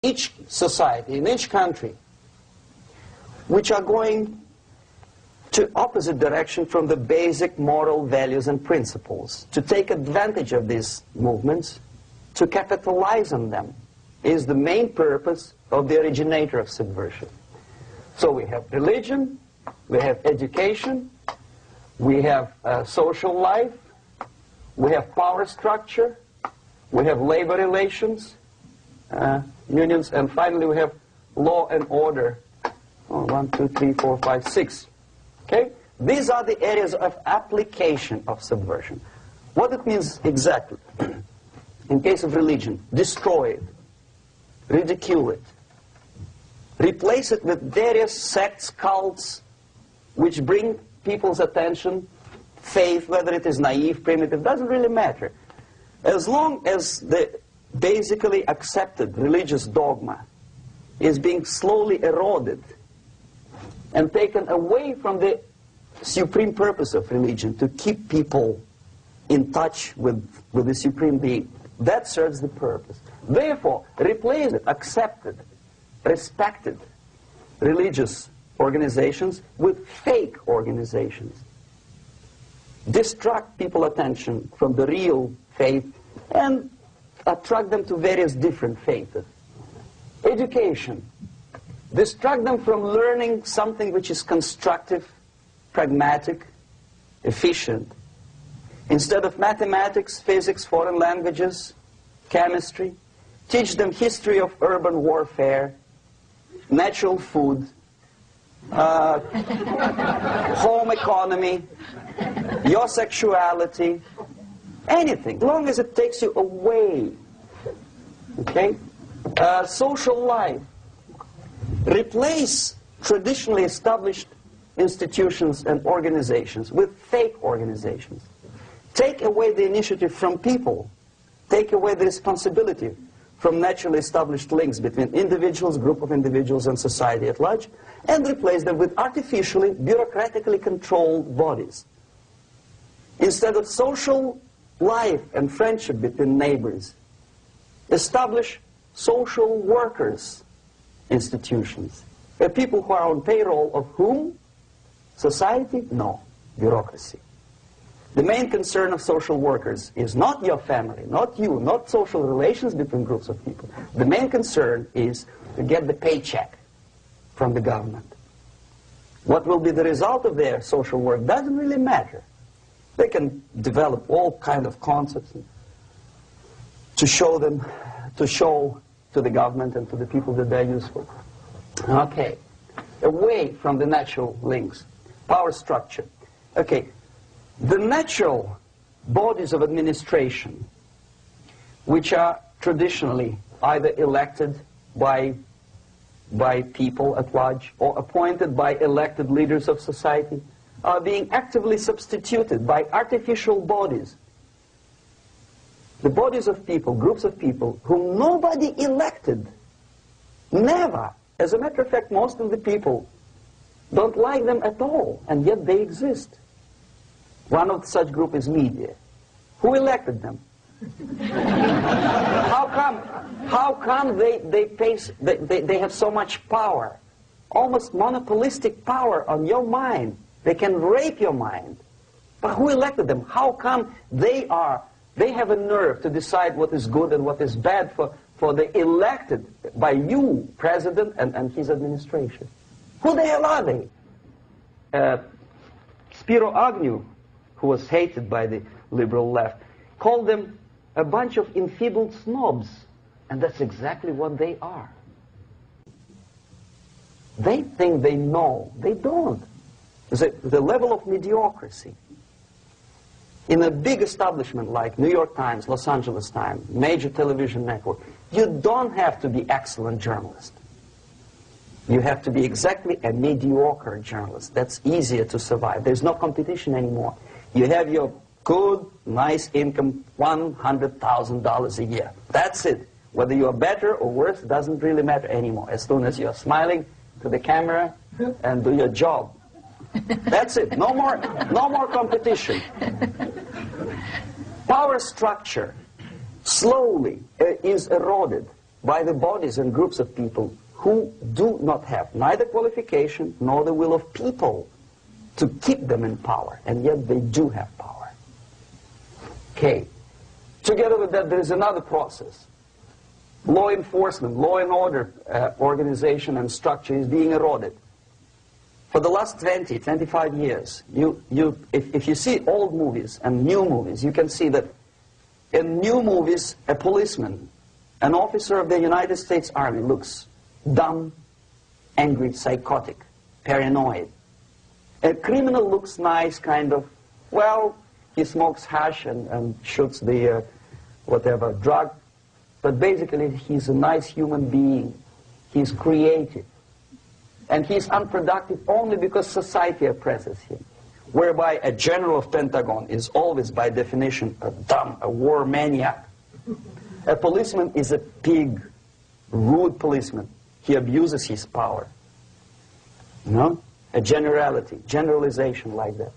each society, in each country, which are going to opposite direction from the basic moral values and principles. To take advantage of these movements, to capitalize on them, is the main purpose of the originator of subversion. So we have religion, we have education, we have social life, we have power structure, we have labor relations, unions, and finally we have law and order. 1, 2, 3, 4, 5, 6. Okay? These are the areas of application of subversion. What it means exactly? In case of religion, destroy it, ridicule it, replace it with various sects, cults, which bring people's attention, faith, whether it is naive, primitive, doesn't really matter. As long as the basically accepted religious dogma is being slowly eroded and taken away from the supreme purpose of religion, to keep people in touch with the supreme being, that serves the purpose. Therefore, replace it, accepted, respected religious organizations with fake organizations. Distract people's attention from the real faith and attract them to various different faiths. Education. Distract them from learning something which is constructive, pragmatic, efficient. Instead of mathematics, physics, foreign languages, chemistry, teach them history of urban warfare, natural food, home economy, your sexuality, anything, as long as it takes you away. Okay? Social life. Replace traditionally established institutions and organizations with fake organizations. Take away the initiative from people. Take away the responsibility from naturally established links between individuals, group of individuals, and society at large, and replace them with artificially, bureaucratically controlled bodies. Instead of social life and friendship between neighbors, establish social workers institutions. People who are on payroll of whom? Society? No. Bureaucracy. The main concern of social workers is not your family, not you, not social relations between groups of people. The main concern is to get the paycheck from the government. What will be the result of their social work doesn't really matter. They can develop all kind of concepts to show to the government and to the people that they're useful. Okay. Away from the natural links. Power structure. Okay. The natural bodies of administration, which are traditionally either elected by people at large or appointed by elected leaders of society, are being actively substituted by artificial bodies. The bodies of people, groups of people, whom nobody elected. Never. As a matter of fact, most of the people don't like them at all, and yet they exist. One of such group is media. Who elected them? How come they have so much power? Almost monopolistic power on your mind. They can rape your mind. But who elected them? How come they have a nerve to decide what is good and what is bad for the elected by you, president, and his administration? Who the hell are they? Spiro Agnew, who was hated by the liberal left, called them a bunch of enfeebled snobs. And that's exactly what they are. They think they know. They don't. The level of mediocrity. In a big establishment like New York Times, Los Angeles Times, major television network, you don't have to be excellent journalist. You have to be exactly a mediocre journalist. That's easier to survive. There's no competition anymore. You have your good, nice income, $100,000 a year. That's it. Whether you are better or worse doesn't really matter anymore. As soon as you're smiling to the camera and do your job. That's it. No more competition. Power structure slowly is eroded. by the bodies and groups of people who do not have neither qualification nor the will of people to keep them in power, and yet they do have power. Okay. Together with that, there is another process. Law enforcement, law and order organization and structure is being eroded. For the last 20, 25 years, if you see old movies and new movies, you can see that in new movies, a policeman, an officer of the United States Army looks dumb, angry, psychotic, paranoid. A criminal looks nice, kind of, well, he smokes hash and shoots the whatever drug, but basically he's a nice human being. He's creative. And he's unproductive only because society oppresses him. Whereby a general of Pentagon is always, by definition, a dumb, a war maniac. A policeman is a pig, rude policeman. He abuses his power. You know? A generality, generalization like that.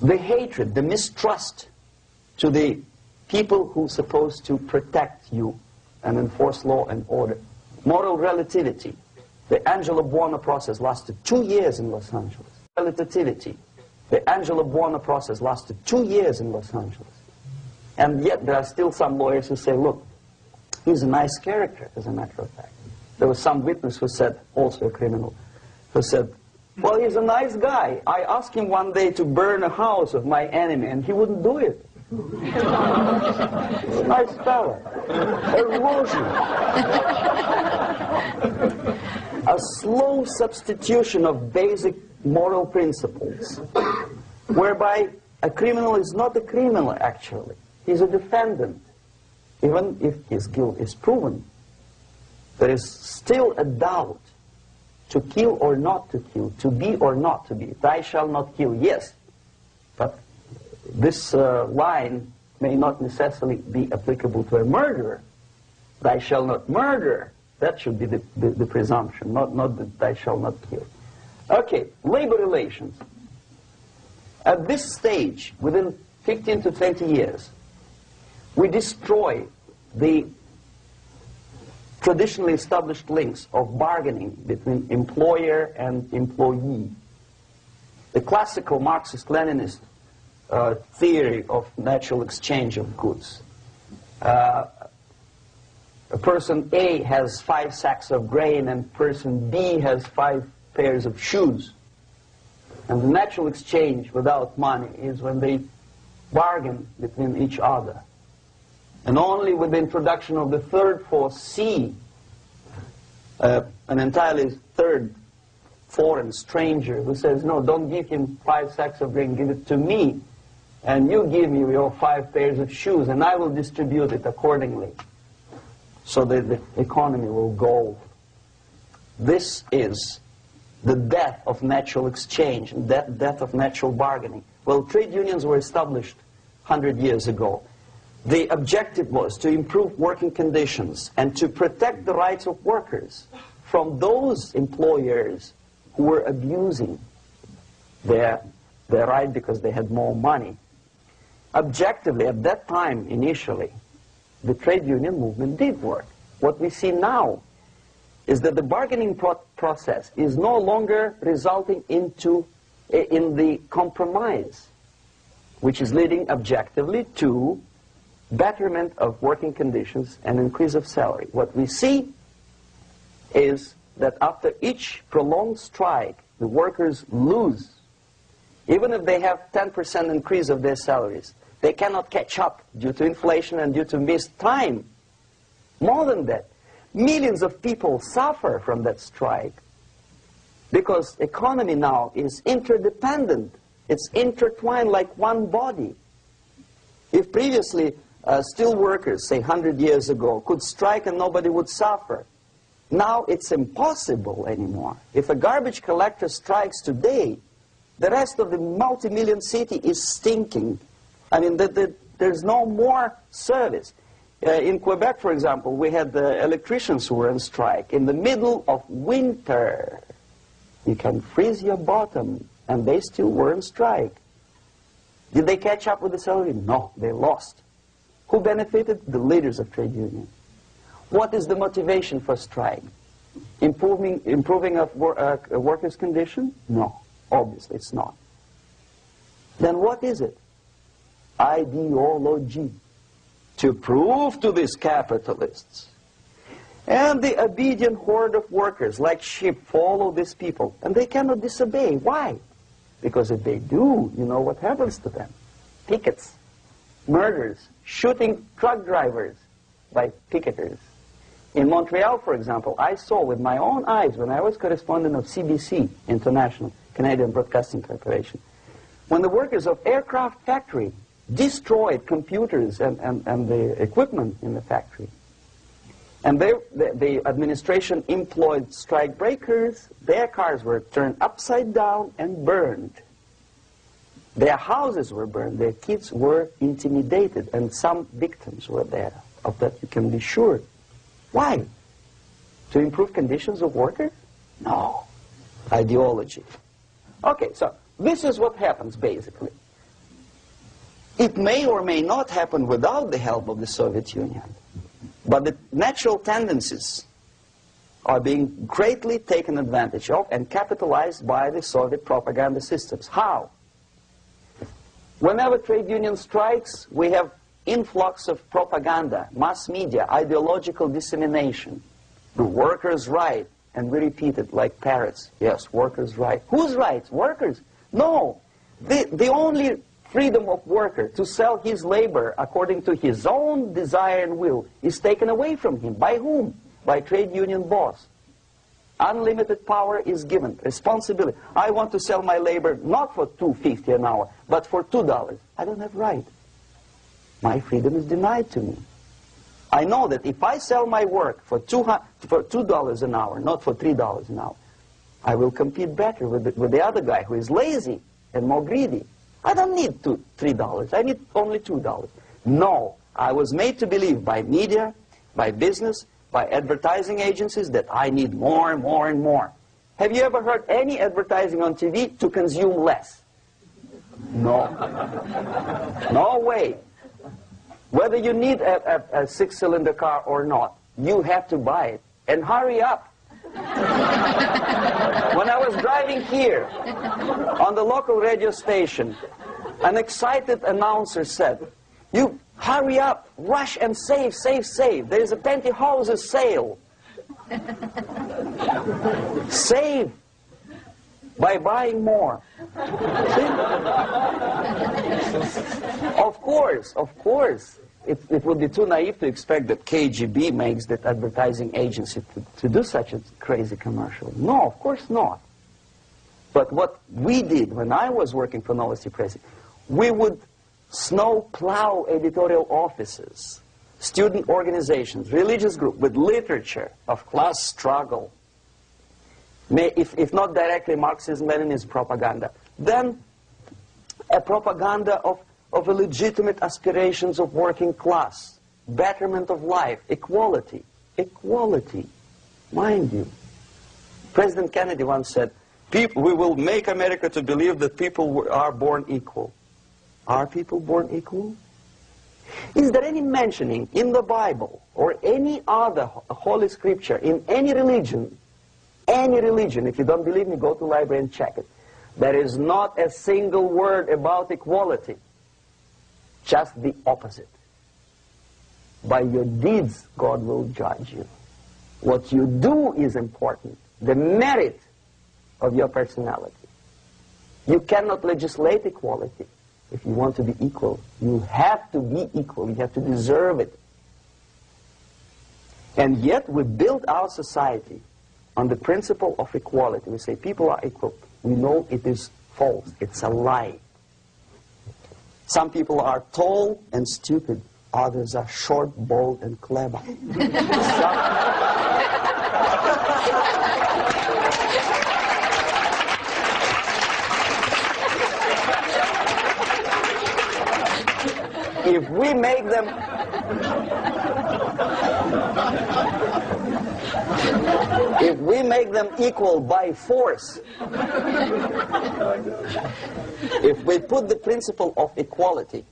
The hatred, the mistrust to the people who are supposed to protect you and enforce law and order. Moral relativity. The Angelo Buono process lasted 2 years in Los Angeles. Relativity. The Angelo Buono process lasted 2 years in Los Angeles. And yet there are still some lawyers who say, look, he's a nice character, as a matter of fact. There was some witness who said, also a criminal, who said, well, he's a nice guy. I asked him one day to burn a house of my enemy, and he wouldn't do it. Nice fella. Erosion. A slow substitution of basic moral principles, whereby a criminal is not a criminal, actually. He's a defendant. Even if his guilt is proven, there is still a doubt. To kill or not to kill, to be or not to be. Thou shalt not kill, yes. But this line may not necessarily be applicable to a murderer. Thou shalt not murder. That should be the presumption, not that thou shalt not kill. Okay, labor relations. At this stage, within 15 to 20 years, we destroy the traditionally established links of bargaining between employer and employee. The classical Marxist-Leninist theory of natural exchange of goods. A person A has 5 sacks of grain and person B has 5 pairs of shoes. And the natural exchange without money is when they bargain between each other. And only with the introduction of the third force, C, an entirely third foreign stranger who says, no, don't give him 5 sacks of grain, give it to me, and you give me your 5 pairs of shoes, and I will distribute it accordingly, so that the economy will go. This is the death of natural exchange, death of natural bargaining. Well, trade unions were established 100 years ago. The objective was to improve working conditions and to protect the rights of workers from those employers who were abusing their right because they had more money. Objectively, at that time, initially, the trade union movement did work. What we see now is that the bargaining process is no longer resulting in the compromise, which is leading objectively to betterment of working conditions and increase of salary. What we see is that after each prolonged strike, the workers lose. Even if they have 10% increase of their salaries, they cannot catch up due to inflation and due to missed time. More than that, millions of people suffer from that strike because economy now is interdependent. It's intertwined like one body. If previously steel workers, say 100 years ago, could strike and nobody would suffer, now it's impossible anymore. If a garbage collector strikes today, the rest of the multi-million city is stinking. I mean, there's no more service. In Quebec, for example, we had the electricians who were on strike in the middle of winter. You can freeze your bottom, and they still were on strike. Did they catch up with the salary? No, they lost. Who benefited? The leaders of trade unions. What is the motivation for strike? Improving of workers' condition? No, obviously it's not. Then what is it? Ideology. To prove to these capitalists. And the obedient horde of workers, like sheep, follow these people. And they cannot disobey. Why? Because if they do, you know what happens to them. Pickets, murders, shooting truck drivers by picketers. In Montreal, for example, I saw with my own eyes when I was correspondent of CBC, International Canadian Broadcasting Corporation, when the workers of aircraft factory destroyed computers and the equipment in the factory. And the administration employed strike breakers. Their cars were turned upside down and burned. Their houses were burned. Their kids were intimidated. And some victims were there. Of that you can be sure. Why? To improve conditions of workers? No. Ideology. Okay, so this is what happens basically. It may or may not happen without the help of the Soviet Union. But the natural tendencies are being greatly taken advantage of and capitalized by the Soviet propaganda systems. How? Whenever trade union strikes, we have influx of propaganda, mass media, ideological dissemination. The workers' right, and we repeat it like parrots. Yes, workers' right. Whose rights? Workers? No. The only freedom of worker to sell his labor according to his own desire and will is taken away from him. By whom? By trade union boss. Unlimited power is given. Responsibility. I want to sell my labor not for $2.50 an hour, but for $2. I don't have right. My freedom is denied to me. I know that if I sell my work for $2 an hour, not for $3 an hour, I will compete better with the other guy who is lazy and more greedy. I don't need $3. I need only $2. No, I was made to believe by media, by business, by advertising agencies that I need more and more and more. Have you ever heard any advertising on TV to consume less? No. No way. Whether you need a six-cylinder car or not, you have to buy it. And hurry up. When I was driving here on the local radio station, an excited announcer said, "You hurry up, rush and save, save, save. There is a pantyhose sale." Save by buying more. See? Of course. It would be too naive to expect that KGB makes that advertising agency to do such a crazy commercial. No, of course not. But what we did when I was working for Novosti Press, we would snow plow editorial offices, student organizations, religious groups with literature of class struggle, if not directly Marxism-Leninism propaganda, then a propaganda of a legitimate aspirations of working class, betterment of life, equality. Equality, mind you. President Kennedy once said, we will make America to believe that people are born equal. Are people born equal? Is there any mentioning in the Bible or any other holy scripture in any religion, if you don't believe me, go to the library and check it, there is not a single word about equality. Just the opposite. By your deeds, God will judge you. What you do is important. The merit of your personality. You cannot legislate equality. If you want to be equal, you have to be equal. You have to deserve it. And yet we build our society on the principle of equality. We say people are equal. We know it is false. It's a lie. Some people are tall and stupid. Others are short, bold, and clever. If we make them equal by force, if we put the principle of equality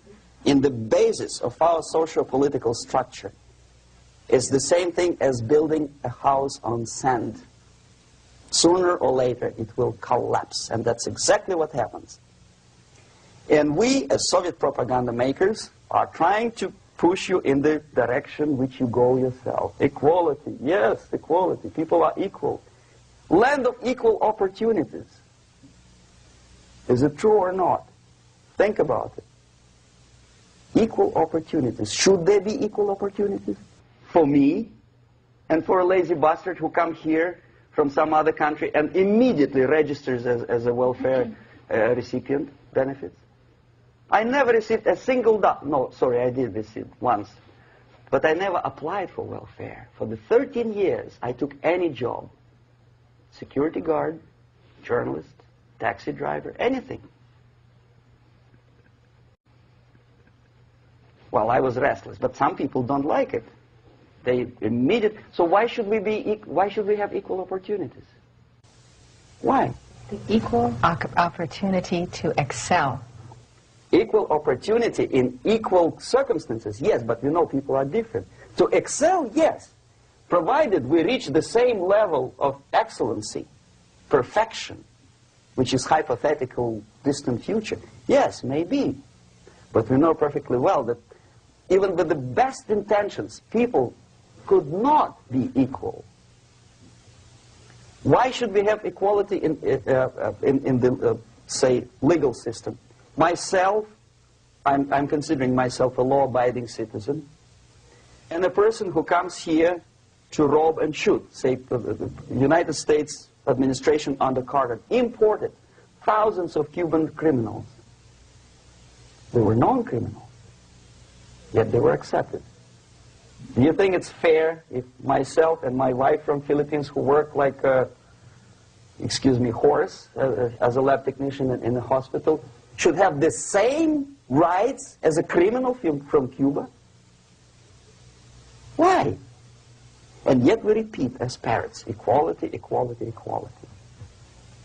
in the basis of our socio-political structure, is the same thing as building a house on sand. Sooner or later, it will collapse, and that's exactly what happens. And we, as Soviet propaganda makers, are trying to push you in the direction which you go yourself. Equality, yes, equality. People are equal. Land of equal opportunities. Is it true or not? Think about it. Equal opportunities. Should there be equal opportunities? For me, and for a lazy bastard who comes here from some other country and immediately registers as a welfare recipient benefits. I never received a single dollar. No, sorry, I did receive once. But I never applied for welfare. For the 13 years, I took any job. Security guard, journalist, taxi driver, anything. Well, I was restless, but some people don't like it. They immediately. So why should we have equal opportunities? Why? The equal opportunity to excel. Equal opportunity in equal circumstances, yes, but you know people are different. To excel, yes, provided we reach the same level of excellency, perfection, which is hypothetical, distant future. Yes, maybe. But we know perfectly well that even with the best intentions, people could not be equal. Why should we have equality in the, say, legal system? Myself, I'm considering myself a law-abiding citizen, and a person who comes here to rob and shoot, say, the United States administration under Carter, imported thousands of Cuban criminals. They were non-criminals, yet they were accepted. Do you think it's fair if myself and my wife from Philippines, who work like a, excuse me, horse as a lab technician in a hospital, should have the same rights as a criminal from Cuba? Why? And yet we repeat as parrots, equality, equality, equality.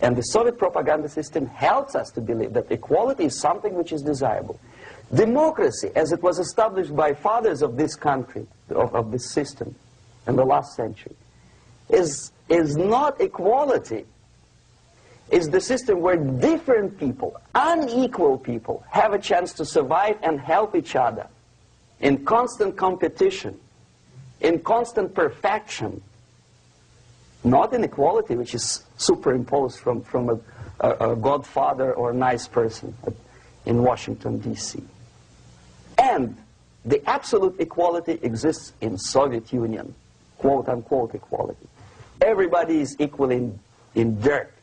And the Soviet propaganda system helps us to believe that equality is something which is desirable. Democracy, as it was established by fathers of this country, of this system in the last century, is not equality. It's the system where different people, unequal people, have a chance to survive and help each other in constant competition, in constant perfection, not in equality, which is superimposed from a godfather or a nice person in Washington, D.C. And the absolute equality exists in Soviet Union, quote-unquote equality. Everybody is equal in dirt,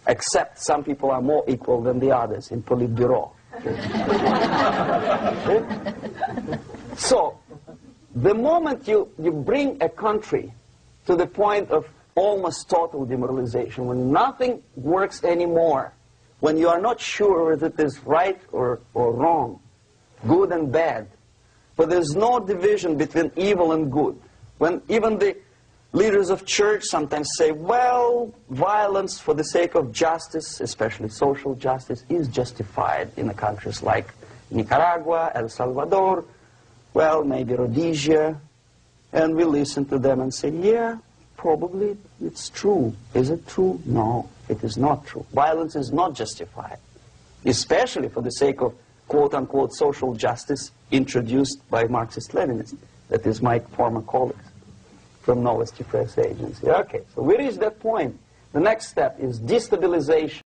except some people are more equal than the others in Politburo. So, the moment you bring a country to the point of almost total demoralization, when nothing works anymore, when you are not sure whether it is right or wrong, good and bad, but there's no division between evil and good, when even the leaders of church sometimes say, well, violence for the sake of justice, especially social justice, is justified in the countries like Nicaragua, El Salvador, well, maybe Rhodesia, and we listen to them and say, yeah, probably it's true. Is it true? No, it is not true. Violence is not justified, especially for the sake of quote-unquote social justice introduced by Marxist-Leninists, that is my former colleagues from Novosti Press Agency. Okay, so we reached that point. The next step is destabilization.